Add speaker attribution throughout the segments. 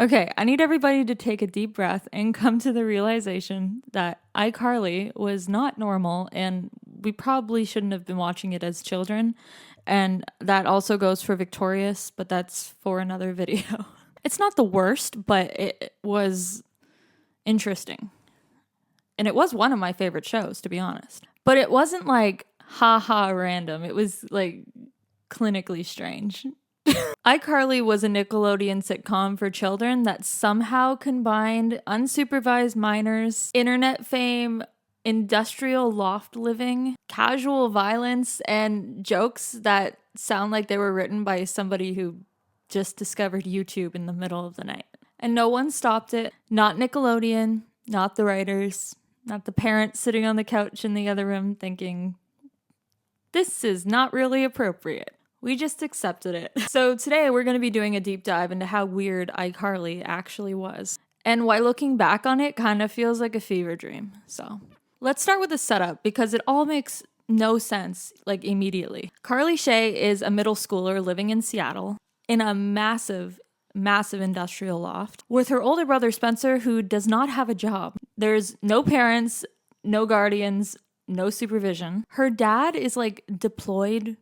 Speaker 1: Okay, I need everybody to take a deep breath and come to the realization that iCarly was not normal and we probably shouldn't have been watching it as children. And that also goes for Victorious, but that's for another video. It's not the worst, but it was interesting. And it was one of my favorite shows, to be honest. But it wasn't like haha random. It was like clinically strange. iCarly was a Nickelodeon sitcom for children that somehow combined unsupervised minors, internet fame, industrial loft living, casual violence, and jokes that sound like they were written by somebody who just discovered YouTube in the middle of the night. And no one stopped it. Not Nickelodeon, not the writers, not the parents sitting on the couch in the other room thinking, this is not really appropriate. We just accepted it. So today we're going to be doing a deep dive into how weird iCarly actually was. And why looking back on it kind of feels like a fever dream. So let's start with the setup because it all makes no sense like immediately. Carly Shay is a middle schooler living in Seattle in a massive industrial loft with her older brother Spencer, who does not have a job. There's no parents, no guardians, no supervision. Her dad is like deployed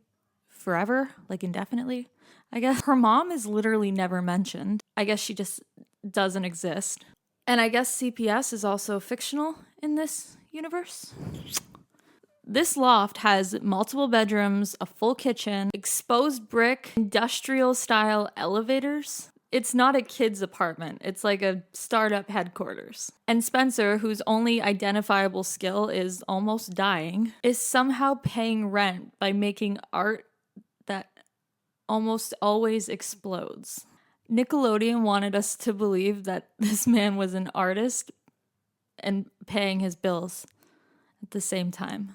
Speaker 1: forever, like indefinitely, I guess. Her mom is literally never mentioned. I guess she just doesn't exist. And I guess CPS is also fictional in this universe. This loft has multiple bedrooms, a full kitchen, exposed brick, industrial style elevators. It's not a kid's apartment. It's like a startup headquarters. And Spencer, whose only identifiable skill is almost dying, is somehow paying rent by making art that almost always explodes. Nickelodeon wanted us to believe that this man was an artist and paying his bills at the same time,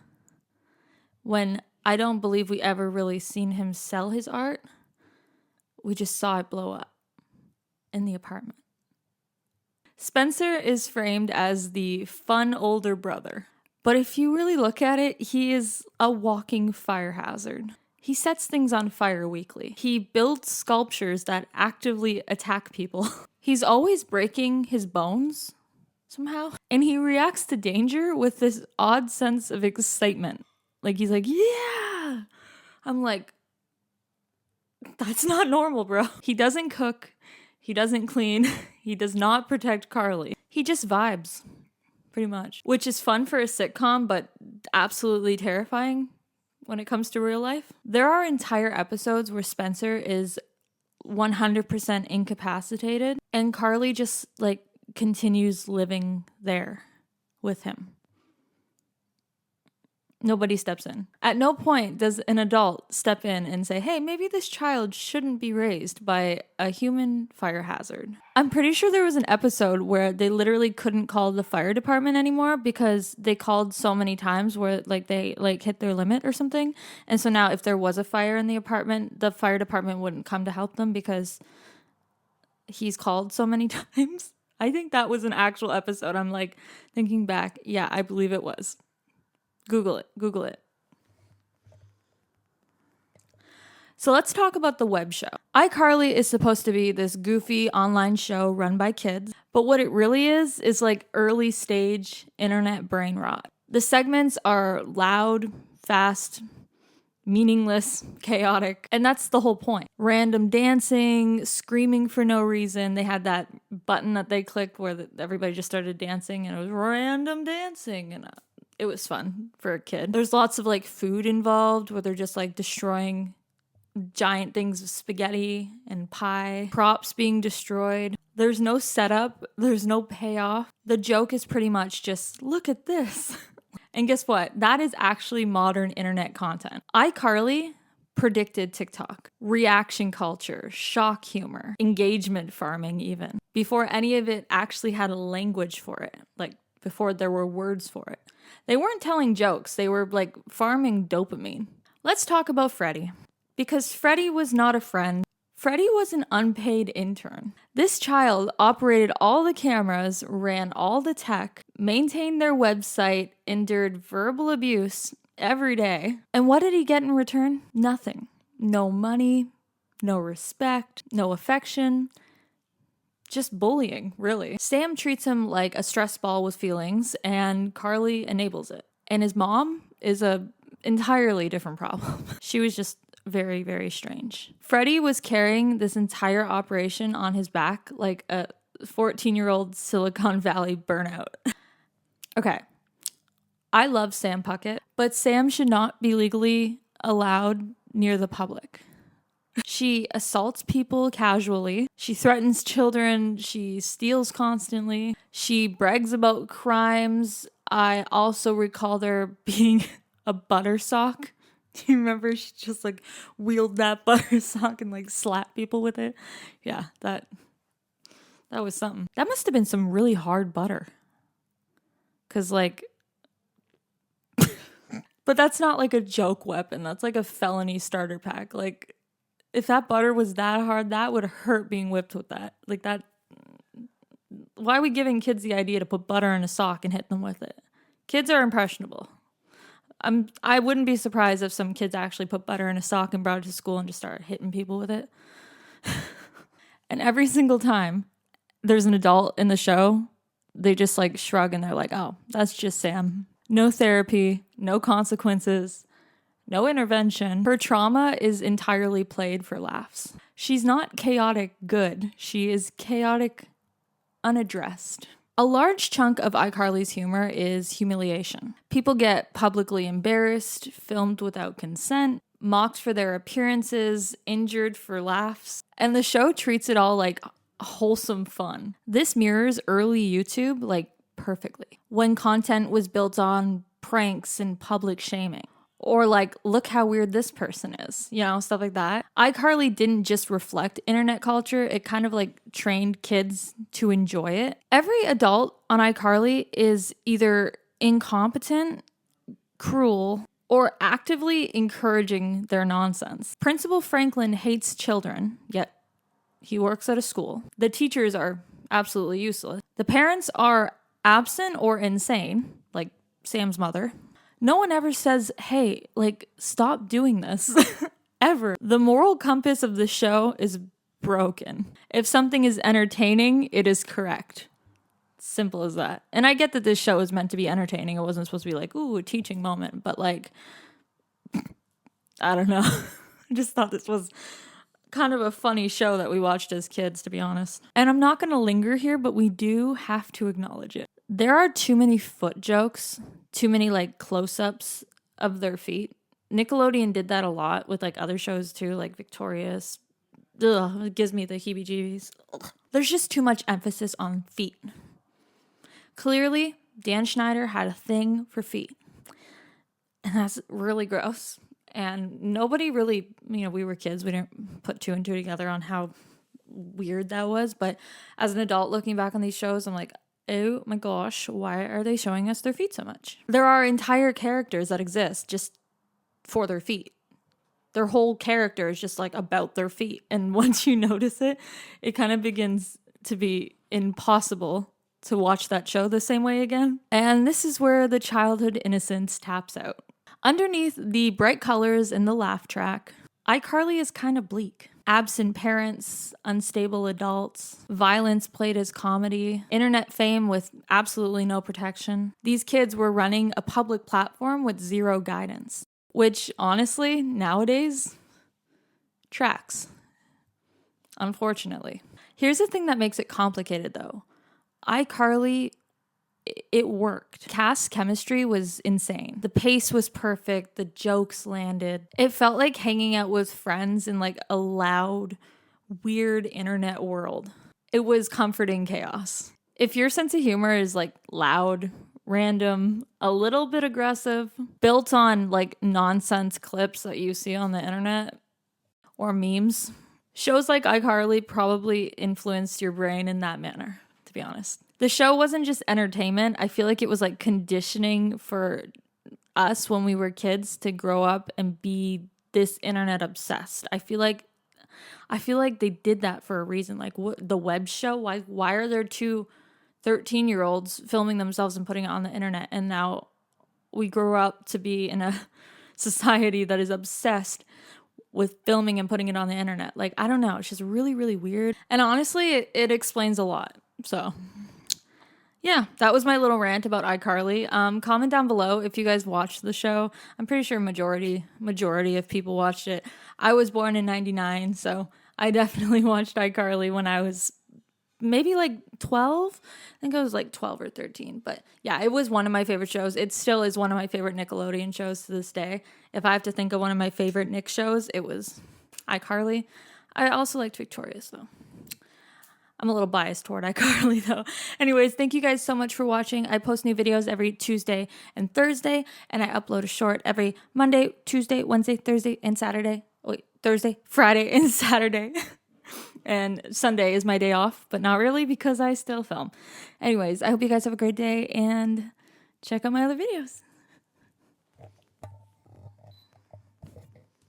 Speaker 1: when I don't believe we ever really seen him sell his art. We just saw it blow up in the apartment. Spencer is framed as the fun older brother, but if you really look at it, he is a walking fire hazard. He sets things on fire weekly. He builds sculptures that actively attack people. He's always breaking his bones somehow. And he reacts to danger with this odd sense of excitement. Like he's like, yeah! I'm like, that's not normal, bro. He doesn't cook. He doesn't clean. He does not protect Carly. He just vibes, pretty much. Which is fun for a sitcom, but absolutely terrifying when it comes to real life. There are entire episodes where Spencer is 100% incapacitated and Carly just like continues living there with him. Nobody steps in. At no point does an adult step in and say, hey, maybe this child shouldn't be raised by a human fire hazard. I'm pretty sure there was an episode where they literally couldn't call the fire department anymore because they called so many times where like they like hit their limit or something. And so now if there was a fire in the apartment, the fire department wouldn't come to help them because he's called so many times. I think that was an actual episode. I'm like thinking back. Yeah, I believe it was. Google it. So let's talk about the web show. iCarly is supposed to be this goofy online show run by kids, but what it really is like early stage internet brain rot. The segments are loud, fast, meaningless, chaotic, and that's the whole point. Random dancing, screaming for no reason. They had that button that they clicked where everybody just started dancing and it was random dancing, and it was fun for a kid. There's lots of like food involved where they're just like destroying giant things of spaghetti and pie, props being destroyed. There's no setup, there's no payoff. The joke is pretty much just, look at this. And guess what? That is actually modern internet content. iCarly predicted TikTok, reaction culture, shock humor, engagement farming even, before any of it actually had a language for it, like before there were words for it. They weren't telling jokes, they were like farming dopamine. Let's talk about Freddie. Because Freddie was not a friend. Freddie was an unpaid intern. This child operated all the cameras, ran all the tech, maintained their website, endured verbal abuse every day. And what did he get in return? Nothing. No money, no respect, no affection. just bullying, really. Sam treats him like a stress ball with feelings, and Carly enables it. And his mom is a entirely different problem. She was just very, very strange. Freddie was carrying this entire operation on his back like a 14-year-old Silicon Valley burnout. Okay. I love Sam Puckett, but Sam should not be legally allowed near the public. She assaults people casually. She threatens children. She steals constantly. She brags about crimes. I also recall there being a butter sock. Do you remember she just like wheeled that butter sock and like slapped people with it? Yeah, that was something. That must have been some really hard butter. 'Cause like, but that's not like a joke weapon. That's like a felony starter pack. Like, if that butter was that hard, that would hurt being whipped with that. Like that. Why are we giving kids the idea to put butter in a sock and hit them with it? Kids are impressionable. I wouldn't be surprised if some kids actually put butter in a sock and brought it to school and just started hitting people with it. And every single time there's an adult in the show, they just like shrug and they're like, oh, that's just Sam. No therapy, no consequences, no intervention. Her trauma is entirely played for laughs. She's not chaotic good. She is chaotic unaddressed. A large chunk of iCarly's humor is humiliation. People get publicly embarrassed, filmed without consent, mocked for their appearances, injured for laughs, and the show treats it all like wholesome fun. This mirrors early YouTube like perfectly, when content was built on pranks and public shaming. Or like, look how weird this person is, you know, stuff like that. iCarly didn't just reflect internet culture, it kind of like trained kids to enjoy it. Every adult on iCarly is either incompetent, cruel, or actively encouraging their nonsense. Principal Franklin hates children, yet he works at a school. The teachers are absolutely useless. The parents are absent or insane, like Sam's mother. No one ever says, hey, like, stop doing this, ever. The moral compass of the show is broken. If something is entertaining, it is correct. Simple as that. And I get that this show is meant to be entertaining. It wasn't supposed to be like, ooh, a teaching moment. But like, I don't know. I just thought this was kind of a funny show that we watched as kids, to be honest. And I'm not going to linger here, but we do have to acknowledge it. There are too many foot jokes, too many like close-ups of their feet. Nickelodeon did that a lot with like other shows too, like Victorious. Ugh, it gives me the heebie-jeebies. Ugh. There's just too much emphasis on feet. Clearly, Dan Schneider had a thing for feet. And that's really gross. And nobody really, you know, we were kids. We didn't put two and two together on how weird that was. But as an adult looking back on these shows, I'm like, oh my gosh, why are they showing us their feet so much? There are entire characters that exist just for their feet. Their whole character is just like about their feet. And once you notice it, it kind of begins to be impossible to watch that show the same way again. And this is where the childhood innocence taps out. Underneath the bright colors and the laugh track, iCarly is kind of bleak. Absent parents, unstable adults, violence played as comedy, internet fame with absolutely no protection. These kids were running a public platform with zero guidance, which honestly, nowadays, tracks. Unfortunately. Here's the thing that makes it complicated though. iCarly, it worked. Cast chemistry was insane. The pace was perfect. The jokes landed. It felt like hanging out with friends in like a loud, weird internet world. It was comforting chaos. If your sense of humor is like loud, random, a little bit aggressive, built on like nonsense clips that you see on the internet or memes, shows like iCarly probably influenced your brain in that manner, to be honest. The show wasn't just entertainment. I feel like it was like conditioning for us when we were kids to grow up and be this internet obsessed. I feel like they did that for a reason. Like the web show, why are there two 13-year-olds filming themselves and putting it on the internet? And now we grow up to be in a society that is obsessed with filming and putting it on the internet. Like, I don't know. It's just really, really weird. And honestly, it explains a lot. So yeah, that was my little rant about iCarly. Comment down below if you guys watched the show. I'm pretty sure majority of people watched it. I was born in 99, so I definitely watched iCarly when I was maybe like 12. I think I was like 12 or 13. But yeah, it was one of my favorite shows. It still is one of my favorite Nickelodeon shows to this day. If I have to think of one of my favorite Nick shows, it was iCarly. I also liked Victorious, though. I'm a little biased toward iCarly, though. Anyways, thank you guys so much for watching. I post new videos every Tuesday and Thursday, and I upload a short every Monday, Tuesday, Wednesday, Thursday, and Saturday. Wait, Thursday, Friday, and Saturday. And Sunday is my day off, but not really because I still film. Anyways, I hope you guys have a great day, and check out my other videos.